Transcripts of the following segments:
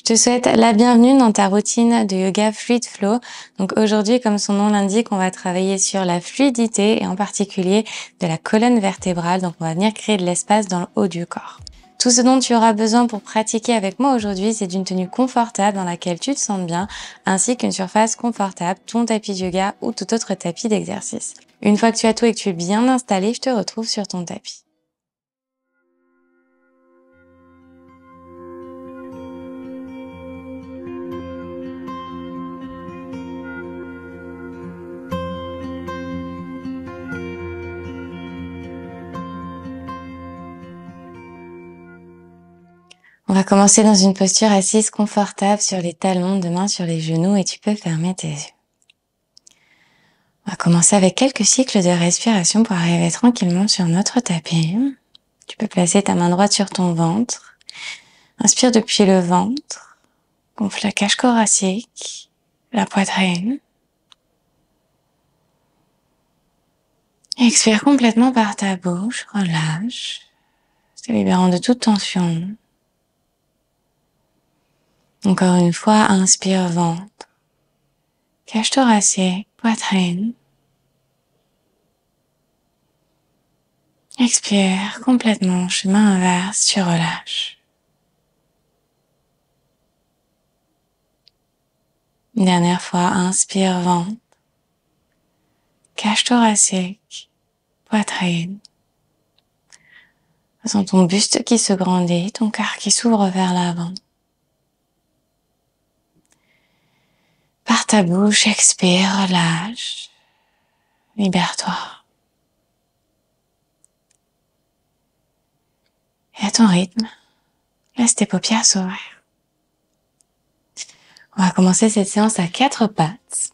Je te souhaite la bienvenue dans ta routine de yoga Fluid Flow. Donc aujourd'hui, comme son nom l'indique, on va travailler sur la fluidité et en particulier de la colonne vertébrale. Donc on va venir créer de l'espace dans le haut du corps. Tout ce dont tu auras besoin pour pratiquer avec moi aujourd'hui, c'est d'une tenue confortable dans laquelle tu te sens bien, ainsi qu'une surface confortable, ton tapis de yoga ou tout autre tapis d'exercice. Une fois que tu as tout et que tu es bien installé, je te retrouve sur ton tapis. On va commencer dans une posture assise confortable sur les talons, deux mains sur les genoux et tu peux fermer tes yeux. On va commencer avec quelques cycles de respiration pour arriver tranquillement sur notre tapis. Tu peux placer ta main droite sur ton ventre. Inspire depuis le ventre. Gonfle la cage thoracique, la poitrine. Expire complètement par ta bouche, relâche, te libérant de toute tension. Encore une fois, inspire ventre, cage thoracique, poitrine. Expire complètement, chemin inverse, tu relâches. Une dernière fois, inspire ventre, cage thoracique, poitrine. Sens ton buste qui se grandit, ton cœur qui s'ouvre vers l'avant. Par ta bouche, expire, relâche, libère-toi. Et à ton rythme, laisse tes paupières s'ouvrir. On va commencer cette séance à 4 pattes.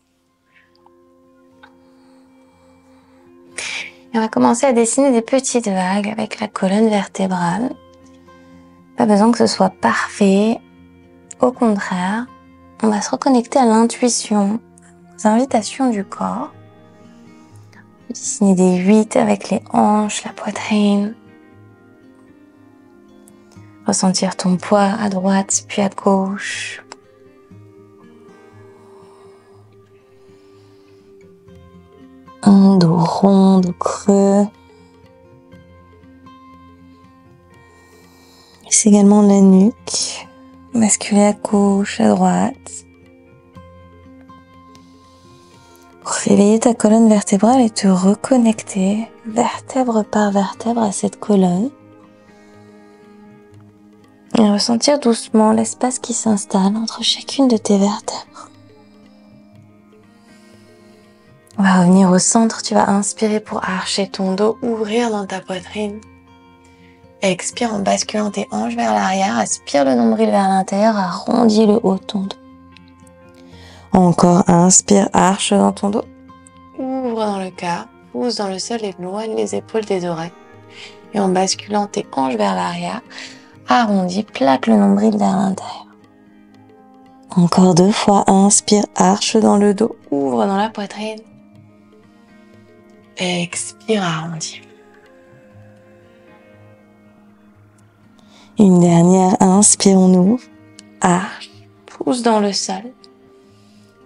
Et on va commencer à dessiner des petites vagues avec la colonne vertébrale. Pas besoin que ce soit parfait. Au contraire, on va se reconnecter à l'intuition, aux invitations du corps. Dessiner des 8 avec les hanches, la poitrine. Ressentir ton poids à droite puis à gauche. Un dos rond, dos creux. C'est également la nuque. Basculer à gauche, à droite. Pour réveiller ta colonne vertébrale et te reconnecter vertèbre par vertèbre à cette colonne. Et ressentir doucement l'espace qui s'installe entre chacune de tes vertèbres. On va revenir au centre, tu vas inspirer pour archer ton dos, ouvrir dans ta poitrine. Expire en basculant tes hanches vers l'arrière, aspire le nombril vers l'intérieur, arrondis le haut de ton dos. Encore, inspire, arche dans ton dos, ouvre dans le cœur, pousse dans le sol et éloigne les épaules des oreilles. Et en basculant tes hanches vers l'arrière, arrondis, plaque le nombril vers l'intérieur. Encore 2 fois, inspire, arche dans le dos, ouvre dans la poitrine. Expire, arrondis. Une dernière, inspire, on ouvre, arche, pousse dans le sol.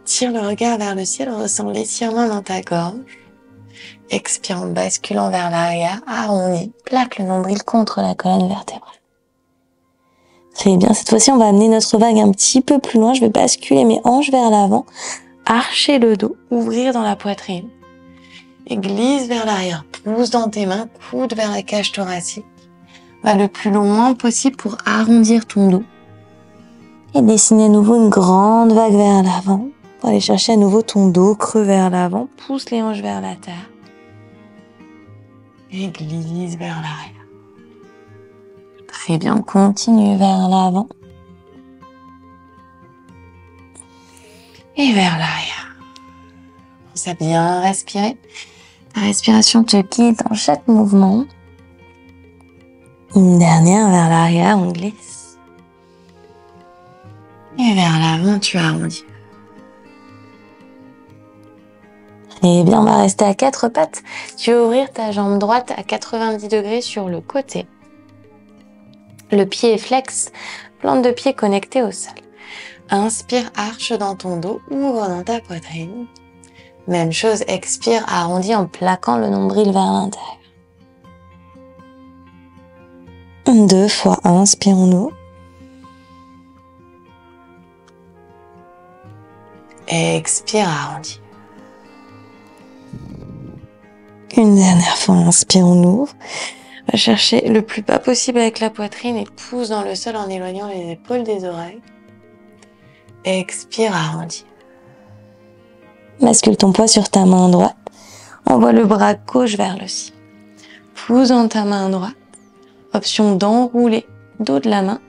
Tire le regard vers le ciel, ressens l'étirement dans ta gorge. Expire en basculant vers l'arrière, arrondis, plaque le nombril contre la colonne vertébrale. Très bien, cette fois-ci on va amener notre vague un petit peu plus loin. Je vais basculer mes hanches vers l'avant, archer le dos, ouvrir dans la poitrine. Et glisse vers l'arrière, pousse dans tes mains, coude vers la cage thoracique. Va le plus loin possible pour arrondir ton dos. Et dessiner à nouveau une grande vague vers l'avant. Pour aller chercher à nouveau ton dos creux vers l'avant. Pousse les hanches vers la terre. Et glisse vers l'arrière. Très bien, continue vers l'avant. Et vers l'arrière. Pense à bien respirer. Ta respiration te guide dans chaque mouvement. Une dernière vers l'arrière, on glisse. Et vers l'avant, tu arrondis. Et bien, on va rester à 4 pattes. Tu vas ouvrir ta jambe droite à 90 degrés sur le côté. Le pied est flex, plante de pied connectée au sol. Inspire, arche dans ton dos, ouvre dans ta poitrine. Même chose, expire, arrondis en plaquant le nombril vers l'intérieur. 2 fois, inspirons-nous. Expire, arrondis. Une dernière fois, inspirons-nous. On va chercher le plus bas possible avec la poitrine et pousse dans le sol en éloignant les épaules des oreilles. Expire, arrondis. Bascule ton poids sur ta main droite. Envoie le bras gauche vers le ciel. Pousse dans ta main droite. Option d'enrouler dos de la main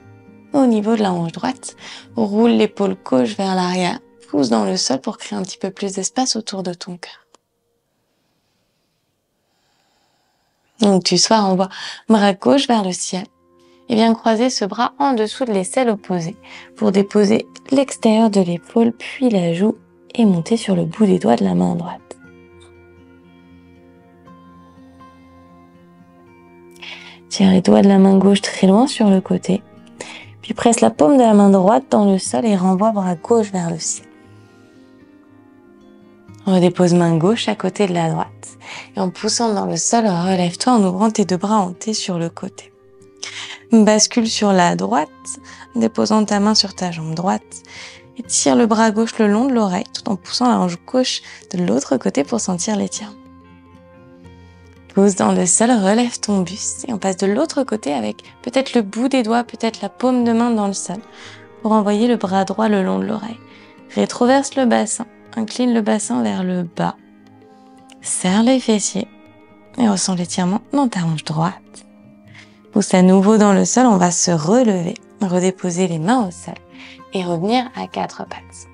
au niveau de la hanche droite. Roule l'épaule gauche vers l'arrière. Pousse dans le sol pour créer un petit peu plus d'espace autour de ton cœur. Donc tu sois, envoie bras gauche vers le ciel. Et viens croiser ce bras en dessous de l'aisselle opposée pour déposer l'extérieur de l'épaule puis la joue et monter sur le bout des doigts de la main droite. Tire les doigts de la main gauche très loin sur le côté. Puis presse la paume de la main droite dans le sol et renvoie bras gauche vers le ciel. Redépose main gauche à côté de la droite. Et en poussant dans le sol, relève-toi en ouvrant tes 2 bras en T sur le côté. Bascule sur la droite, déposant ta main sur ta jambe droite. Et tire le bras gauche le long de l'oreille, tout en poussant la hanche gauche de l'autre côté pour sentir l'étirement. Pose dans le sol, relève ton buste et on passe de l'autre côté avec peut-être le bout des doigts, peut-être la paume de main dans le sol pour envoyer le bras droit le long de l'oreille. Rétroverse le bassin, incline le bassin vers le bas, serre les fessiers et ressens l'étirement dans ta hanche droite. Pousse à nouveau dans le sol, on va se relever, redéposer les mains au sol et revenir à 4 pattes.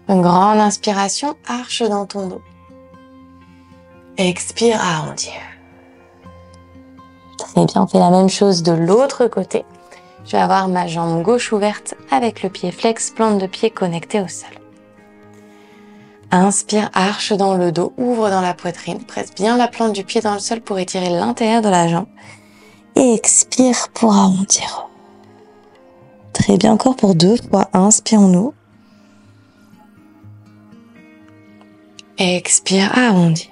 Une grande inspiration, arche dans ton dos. Expire, arrondis. Très bien, on fait la même chose de l'autre côté. Je vais avoir ma jambe gauche ouverte avec le pied flex, plante de pied connectée au sol. Inspire, arche dans le dos, ouvre dans la poitrine, presse bien la plante du pied dans le sol pour étirer l'intérieur de la jambe. Et expire pour arrondir. Très bien, encore pour 2 fois. Inspirons-nous. Expire, arrondis.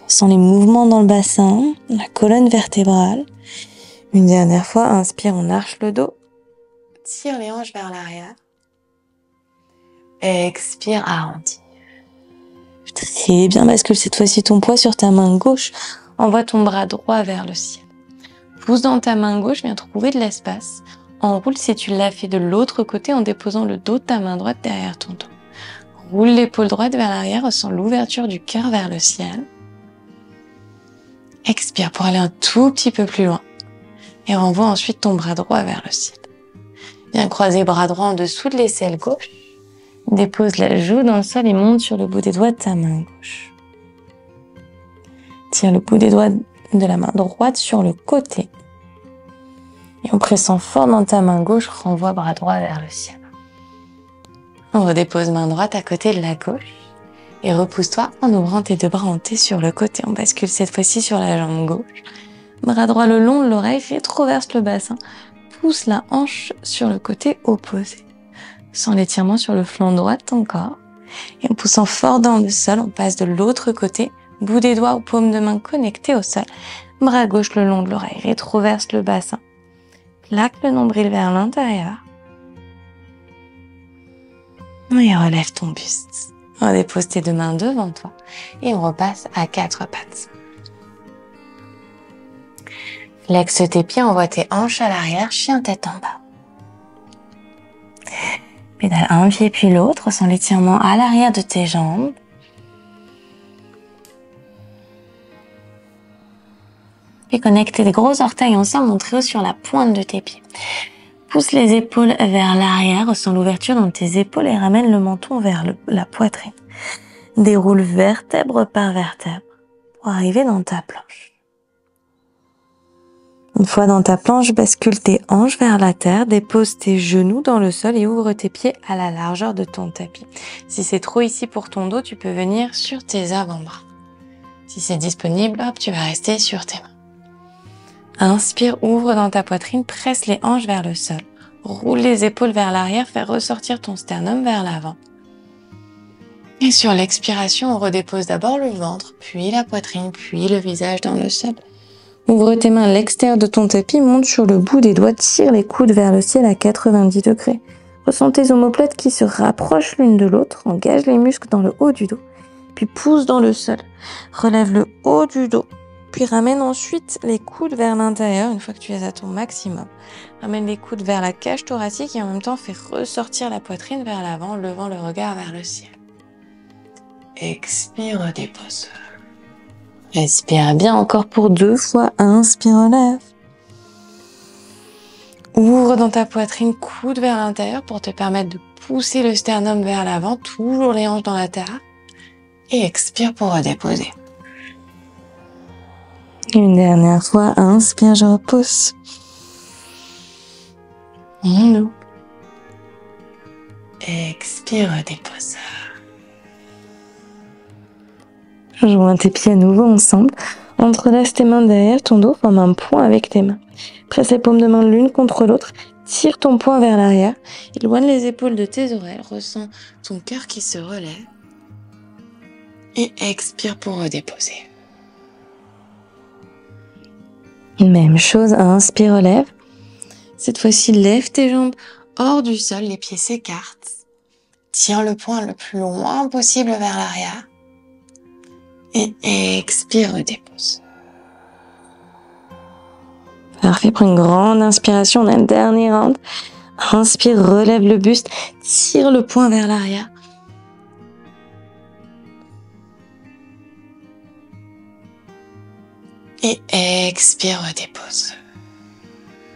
Sens les mouvements dans le bassin, la colonne vertébrale. Une dernière fois, inspire, on arche le dos. Tire les hanches vers l'arrière. Expire, arrondis. Très bien, bascule cette fois-ci ton poids sur ta main gauche. Envoie ton bras droit vers le ciel. Pousse dans ta main gauche, viens trouver de l'espace. Enroule si tu l'as fait de l'autre côté en déposant le dos de ta main droite derrière ton dos. Roule l'épaule droite vers l'arrière, ressens l'ouverture du cœur vers le ciel. Expire pour aller un tout petit peu plus loin. Et renvoie ensuite ton bras droit vers le ciel. Viens croiser bras droit en dessous de l'aisselle gauche. Dépose la joue dans le sol et monte sur le bout des doigts de ta main gauche. Tire le bout des doigts de la main droite sur le côté. Et en pressant fort dans ta main gauche, renvoie bras droit vers le ciel. On redépose main droite à côté de la gauche. Et repousse-toi en ouvrant tes 2 bras en T sur le côté. On bascule cette fois-ci sur la jambe gauche. Bras droit le long de l'oreille, rétroverse le bassin. Pousse la hanche sur le côté opposé. Sens l'étirement sur le flanc droit de ton corps. Et en poussant fort dans le sol, on passe de l'autre côté. Bout des doigts ou paume de main connectés au sol. Bras gauche le long de l'oreille, rétroverse le bassin. Plaque le nombril vers l'intérieur. Et relève ton buste. On dépose tes 2 mains devant toi et on repasse à 4 pattes. Flexe tes pieds, envoie tes hanches à l'arrière, chien tête en bas. Pédale un pied puis l'autre, ressens l'étirement à l'arrière de tes jambes. Puis connecte tes gros orteils ensemble, monte très haut sur la pointe de tes pieds. Pousse les épaules vers l'arrière, ressens l'ouverture dans tes épaules et ramène le menton vers la poitrine. Déroule vertèbre par vertèbre pour arriver dans ta planche. Une fois dans ta planche, bascule tes hanches vers la terre, dépose tes genoux dans le sol et ouvre tes pieds à la largeur de ton tapis. Si c'est trop ici pour ton dos, tu peux venir sur tes avant-bras. Si c'est disponible, hop, tu vas rester sur tes mains. Inspire, ouvre dans ta poitrine, presse les hanches vers le sol. Roule les épaules vers l'arrière, fais ressortir ton sternum vers l'avant. Et sur l'expiration, on redépose d'abord le ventre, puis la poitrine, puis le visage dans le sol. Ouvre tes mains à l'extérieur de ton tapis, monte sur le bout des doigts, tire les coudes vers le ciel à 90 degrés. Ressens tes omoplates qui se rapprochent l'une de l'autre, engage les muscles dans le haut du dos, puis pousse dans le sol. Relève le haut du dos, puis ramène ensuite les coudes vers l'intérieur une fois que tu es à ton maximum. Ramène les coudes vers la cage thoracique et en même temps fais ressortir la poitrine vers l'avant, levant le regard vers le ciel. Expire, redépose. Respire bien encore pour 2 fois. Inspire, relève. Ouvre dans ta poitrine, coude vers l'intérieur pour te permettre de pousser le sternum vers l'avant, toujours les hanches dans la terre. Et expire pour redéposer. Une dernière fois, inspire, je repousse. On ouvre. Expire, redépose. Joins tes pieds à nouveau ensemble. Entrelace tes mains derrière ton dos, forme un point avec tes mains. Presse les paumes de main l'une contre l'autre. Tire ton poing vers l'arrière. Éloigne les épaules de tes oreilles. Ressens ton cœur qui se relève. Et expire pour redéposer. Même chose, inspire, relève. Cette fois-ci, lève tes jambes hors du sol, les pieds s'écartent. Tire le poing le plus loin possible vers l'arrière. Et expire, redépose. Parfait, prends une grande inspiration, on a un dernier round. Inspire, relève le buste, tire le poing vers l'arrière. Et expire, redépose.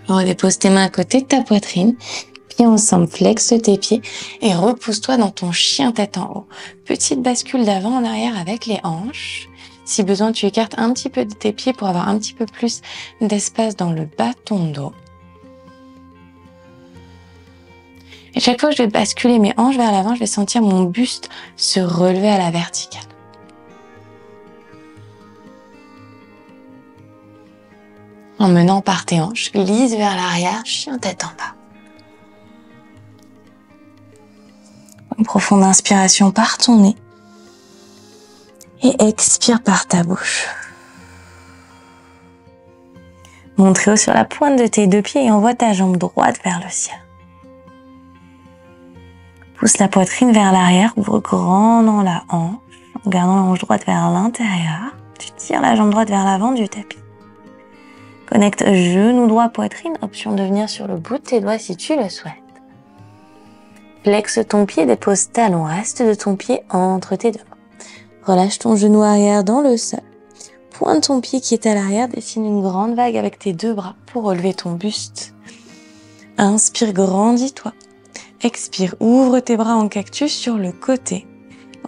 Redépose tes mains à côté de ta poitrine. Pieds ensemble, flexe tes pieds et repousse-toi dans ton chien tête en haut. Petite bascule d'avant en arrière avec les hanches. Si besoin, tu écartes un petit peu de tes pieds pour avoir un petit peu plus d'espace dans le bas de ton dos. Et chaque fois que je vais basculer mes hanches vers l'avant, je vais sentir mon buste se relever à la verticale. En menant par tes hanches, glisse vers l'arrière, chien tête en bas. Une profonde inspiration par ton nez et expire par ta bouche. Monte très haut sur la pointe de tes 2 pieds et envoie ta jambe droite vers le ciel. Pousse la poitrine vers l'arrière, ouvre grand dans la hanche, en gardant la hanche droite vers l'intérieur. Tu tires la jambe droite vers l'avant du tapis. Connecte genou droit, poitrine, option de venir sur le bout de tes doigts si tu le souhaites. Flexe ton pied, dépose talon, reste de ton pied entre tes 2 mains. Relâche ton genou arrière dans le sol. Pointe ton pied qui est à l'arrière, dessine une grande vague avec tes 2 bras pour relever ton buste. Inspire, grandis-toi. Expire, ouvre tes bras en cactus sur le côté.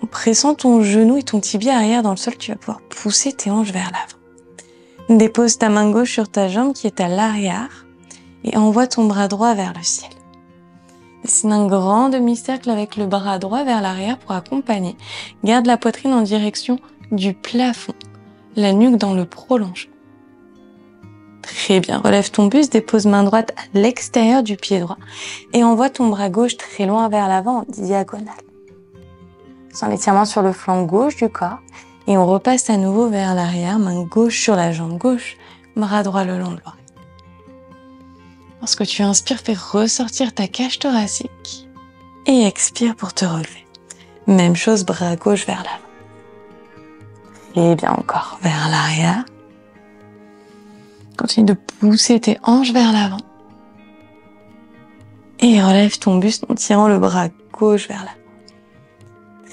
En pressant ton genou et ton tibia arrière dans le sol, tu vas pouvoir pousser tes hanches vers l'avant. Dépose ta main gauche sur ta jambe qui est à l'arrière et envoie ton bras droit vers le ciel. Dessine un grand demi-cercle avec le bras droit vers l'arrière pour accompagner. Garde la poitrine en direction du plafond, la nuque dans le prolongement. Très bien, relève ton buste, dépose main droite à l'extérieur du pied droit et envoie ton bras gauche très loin vers l'avant en diagonale. Sans l'étirement sur le flanc gauche du corps et on repasse à nouveau vers l'arrière, main gauche sur la jambe gauche, bras droit le long de l'oreille. Lorsque tu inspires, fais ressortir ta cage thoracique et expire pour te relever. Même chose, bras gauche vers l'avant. Et bien encore, vers l'arrière. Continue de pousser tes hanches vers l'avant. Et relève ton buste en tirant le bras gauche vers l'avant.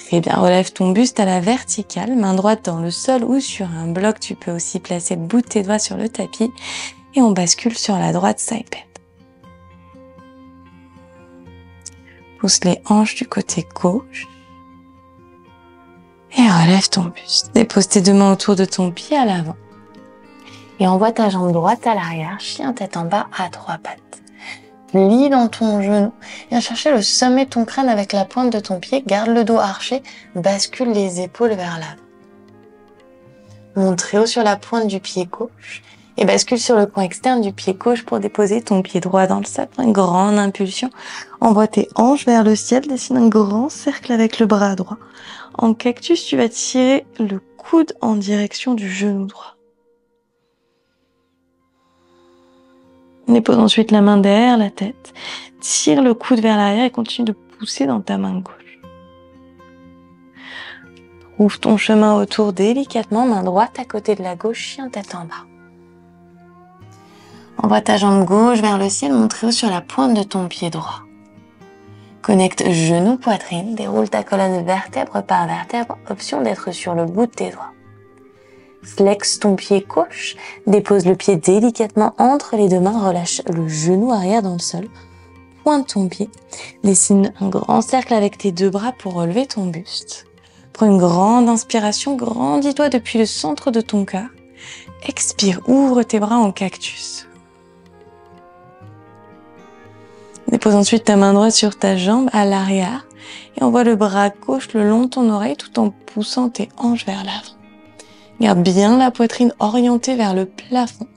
Très bien, relève ton buste à la verticale, main droite dans le sol ou sur un bloc. Tu peux aussi placer le bout de tes doigts sur le tapis et on bascule sur la droite side bend. Pousse les hanches du côté gauche et relève ton buste. Dépose tes 2 mains autour de ton pied à l'avant et envoie ta jambe droite à l'arrière, chien tête en bas à 3 pattes. Plie dans ton genou, viens chercher le sommet de ton crâne avec la pointe de ton pied, garde le dos arché, bascule les épaules vers l'avant. Monte très haut sur la pointe du pied gauche Et bascule sur le coin externe du pied gauche pour déposer ton pied droit dans le sol. Prends une grande impulsion. Envoie tes hanches vers le ciel. Dessine un grand cercle avec le bras droit. En cactus, tu vas tirer le coude en direction du genou droit. Dépose ensuite la main derrière la tête. Tire le coude vers l'arrière et continue de pousser dans ta main gauche. Ouvre ton chemin autour délicatement, main droite à côté de la gauche, chien tête en bas. Envoie ta jambe gauche vers le ciel, montre sur la pointe de ton pied droit. Connecte genou, poitrine, déroule ta colonne vertèbre par vertèbre, option d'être sur le bout de tes doigts. Flexe ton pied gauche, dépose le pied délicatement entre les deux mains, relâche le genou arrière dans le sol, pointe ton pied, dessine un grand cercle avec tes deux bras pour relever ton buste. Prends une grande inspiration, grandis-toi depuis le centre de ton cœur. Expire, ouvre tes bras en cactus. Dépose ensuite ta main droite sur ta jambe à l'arrière et envoie le bras gauche le long de ton oreille tout en poussant tes hanches vers l'avant. Garde bien la poitrine orientée vers le plafond.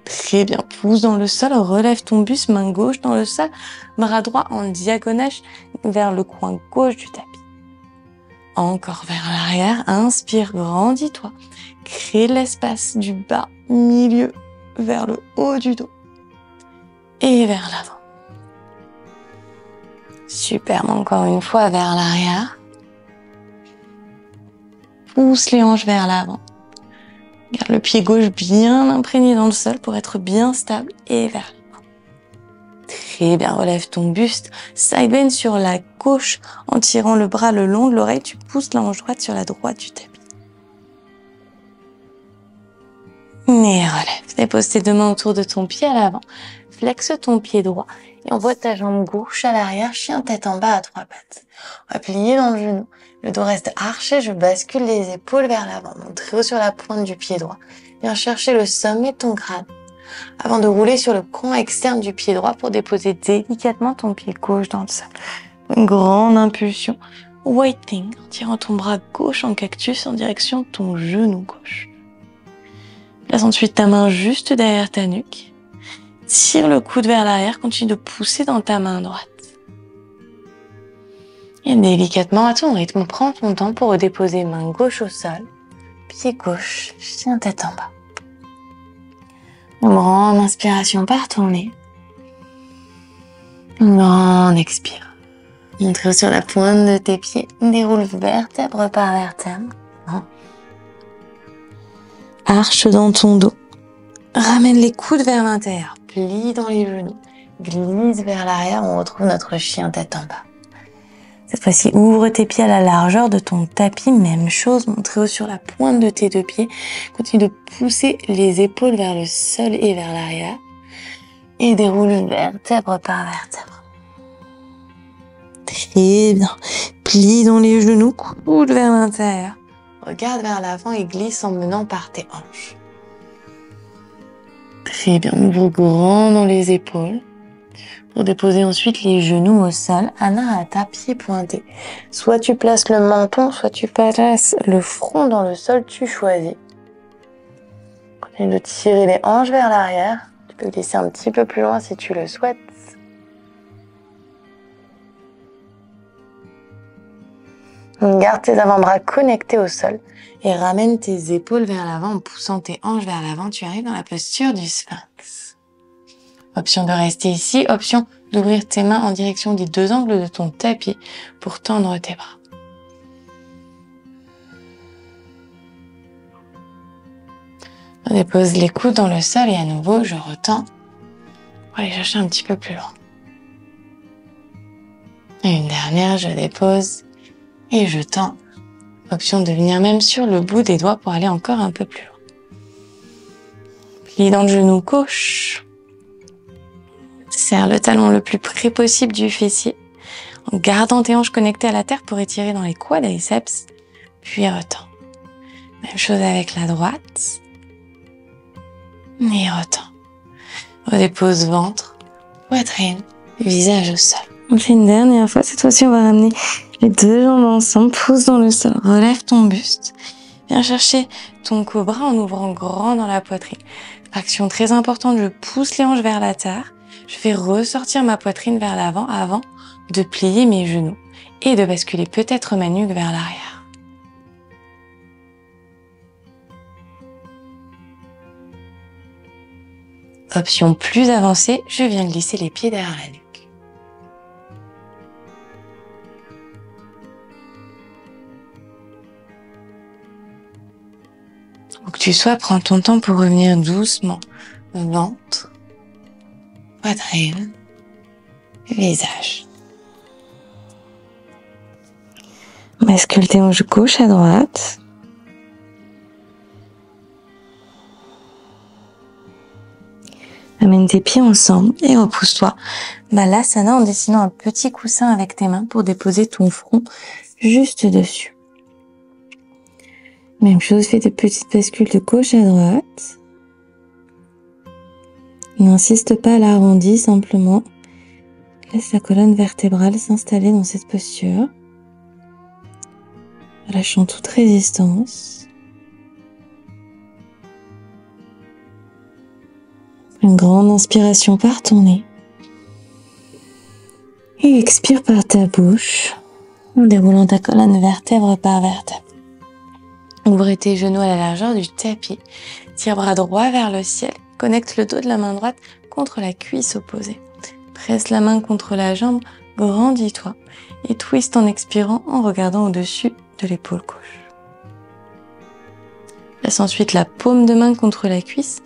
Très bien, pousse dans le sol, relève ton buste, main gauche dans le sol, bras droit en diagonale vers le coin gauche du tapis. Encore vers l'arrière, inspire, grandis-toi. Crée l'espace du bas, milieu, vers le haut du dos. Et vers l'avant. Superbe, encore une fois vers l'arrière. Pousse les hanches vers l'avant. Garde le pied gauche bien imprégné dans le sol pour être bien stable et vers l'avant. Très bien, relève ton buste, side bend sur la gauche en tirant le bras le long de l'oreille, tu pousses la hanche droite sur la droite du tapis. Et relève, dépose tes deux mains autour de ton pied à l'avant, flexe ton pied droit et envoie ta jambe gauche à l'arrière, chien tête en bas à trois pattes. On va plier dans le genou, le dos reste arché, je bascule les épaules vers l'avant, monte très haut sur la pointe du pied droit. Viens chercher le sommet de ton crâne avant de rouler sur le coin externe du pied droit pour déposer délicatement ton pied gauche dans le sol. Une grande impulsion, waiting, en tirant ton bras gauche en cactus en direction de ton genou gauche. Place ensuite ta main juste derrière ta nuque. Tire le coude vers l'arrière, continue de pousser dans ta main droite. Et délicatement, à ton rythme, prends ton temps pour redéposer main gauche au sol, pied gauche, chien tête en bas. Une grande inspiration par ton nez. Une grande expire. Montre sur la pointe de tes pieds, déroule vertèbre par vertèbre. Arche dans ton dos. Ramène les coudes vers l'intérieur. Plie dans les genoux. Glisse vers l'arrière. On retrouve notre chien tête en bas. Cette fois-ci, ouvre tes pieds à la largeur de ton tapis. Même chose, monte très haut sur la pointe de tes deux pieds. Continue de pousser les épaules vers le sol et vers l'arrière. Et déroule vertèbre par vertèbre. Très bien. Plie dans les genoux, coude vers l'intérieur. Regarde vers l'avant et glisse en menant par tes hanches. Très bien, ouvre grand dans les épaules. Pour déposer ensuite les genoux au sol, Anahata, pieds pointés. Soit tu places le menton, soit tu places le front dans le sol, tu choisis. Continue de tirer les hanches vers l'arrière. Tu peux glisser un petit peu plus loin si tu le souhaites. Garde tes avant-bras connectés au sol et ramène tes épaules vers l'avant en poussant tes hanches vers l'avant. Tu arrives dans la posture du sphinx. Option de rester ici, option d'ouvrir tes mains en direction des deux angles de ton tapis pour tendre tes bras. On dépose les coudes dans le sol et à nouveau je retends pour aller chercher un petit peu plus loin. Et une dernière, je dépose et je tends. Option de venir même sur le bout des doigts pour aller encore un peu plus loin. Plie dans le genou gauche. Serre le talon le plus près possible du fessier en gardant tes hanches connectées à la terre pour étirer dans les quadriceps, puis retends. Même chose avec la droite. Et retends. Redépose ventre, poitrine, visage au sol. On fait une dernière fois. Cette fois-ci, on va ramener les deux jambes ensemble. Pousse dans le sol. Relève ton buste. Viens chercher ton cobra en ouvrant grand dans la poitrine. Action très importante, je pousse les hanches vers la terre. Je fais ressortir ma poitrine vers l'avant avant de plier mes genoux et de basculer peut-être ma nuque vers l'arrière. Option plus avancée, je viens glisser les pieds derrière la nuque. Où que tu sois, prends ton temps pour revenir doucement. Ventre, poitrine, visage. Bascule tes hanches gauche à droite. Amène tes pieds ensemble et repousse-toi. Balasana en dessinant un petit coussin avec tes mains pour déposer ton front juste dessus. Même chose, fais des petites bascules de gauche à droite. N'insiste pas à l'arrondi, simplement laisse la colonne vertébrale s'installer dans cette posture. Relâchant toute résistance. Une grande inspiration par ton nez. Et expire par ta bouche en déroulant ta colonne vertèbre par vertèbre. Ouvre tes genoux à la largeur du tapis. Tire bras droit vers le ciel. Connecte le dos de la main droite contre la cuisse opposée. Presse la main contre la jambe. Grandis-toi. Et twist en expirant en regardant au-dessus de l'épaule gauche. Laisse ensuite la paume de main contre la cuisse.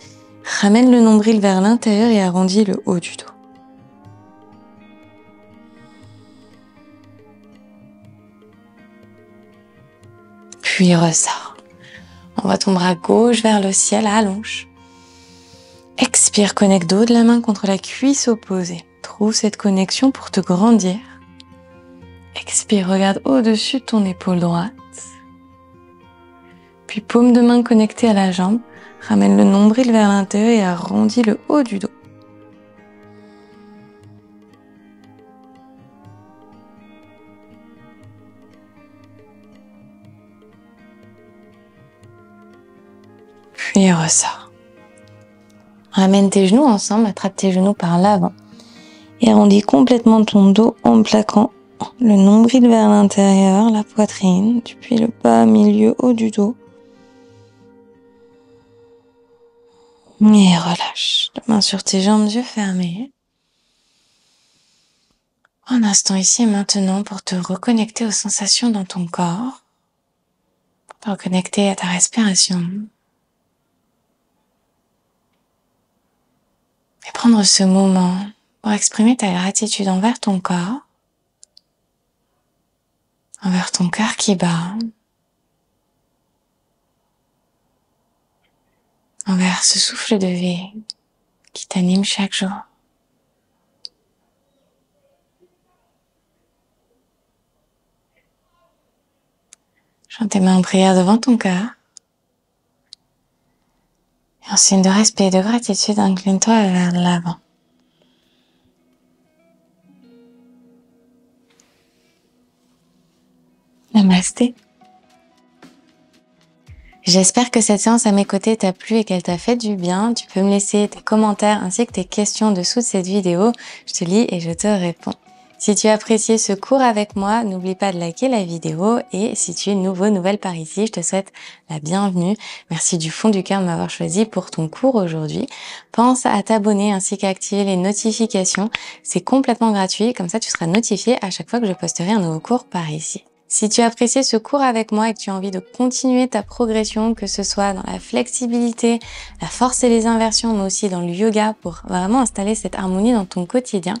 Ramène le nombril vers l'intérieur et arrondis le haut du dos. Puis ressors. Envoie ton bras gauche vers le ciel, allonge. Expire, connecte dos de la main contre la cuisse opposée. Trouve cette connexion pour te grandir. Expire, regarde au-dessus de ton épaule droite. Puis paume de main connectée à la jambe. Ramène le nombril vers l'intérieur et arrondis le haut du dos. Puis ressors. Ramène tes genoux ensemble, attrape tes genoux par l'avant et arrondis complètement ton dos en plaquant le nombril vers l'intérieur, la poitrine, puis le bas, milieu, haut du dos. Et relâche. La main sur tes jambes, yeux fermés. Un instant ici et maintenant pour te reconnecter aux sensations dans ton corps. Pour te reconnecter à ta respiration. Et prendre ce moment pour exprimer ta gratitude envers ton corps. Envers ton cœur qui bat. Envers ce souffle de vie qui t'anime chaque jour. Joins tes mains en prière devant ton cœur. Et en signe de respect et de gratitude, incline-toi vers l'avant. Namasté. J'espère que cette séance à mes côtés t'a plu et qu'elle t'a fait du bien. Tu peux me laisser tes commentaires ainsi que tes questions dessous de cette vidéo. Je te lis et je te réponds. Si tu as apprécié ce cours avec moi, n'oublie pas de liker la vidéo et si tu es nouvelle par ici, je te souhaite la bienvenue. Merci du fond du cœur de m'avoir choisi pour ton cours aujourd'hui. Pense à t'abonner ainsi qu'à activer les notifications. C'est complètement gratuit, comme ça tu seras notifié à chaque fois que je posterai un nouveau cours par ici. Si tu as apprécié ce cours avec moi et que tu as envie de continuer ta progression, que ce soit dans la flexibilité, la force et les inversions, mais aussi dans le yoga pour vraiment installer cette harmonie dans ton quotidien,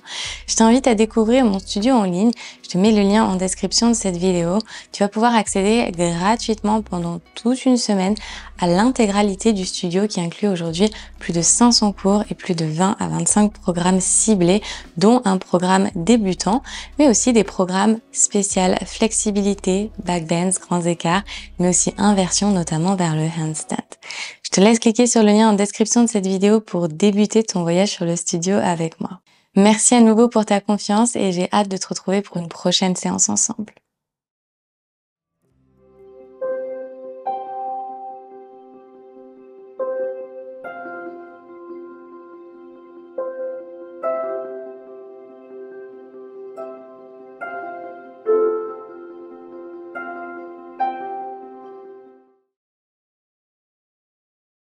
je t'invite à découvrir mon studio en ligne. Je te mets le lien en description de cette vidéo. Tu vas pouvoir accéder gratuitement pendant toute une semaine à l'intégralité du studio qui inclut aujourd'hui plus de 500 cours et plus de 20 à 25 programmes ciblés, dont un programme débutant, mais aussi des programmes spéciaux, flexibilité, backdance, grands écarts, mais aussi inversion, notamment vers le handstand. Je te laisse cliquer sur le lien en description de cette vidéo pour débuter ton voyage sur le studio avec moi. Merci à nouveau pour ta confiance et j'ai hâte de te retrouver pour une prochaine séance ensemble.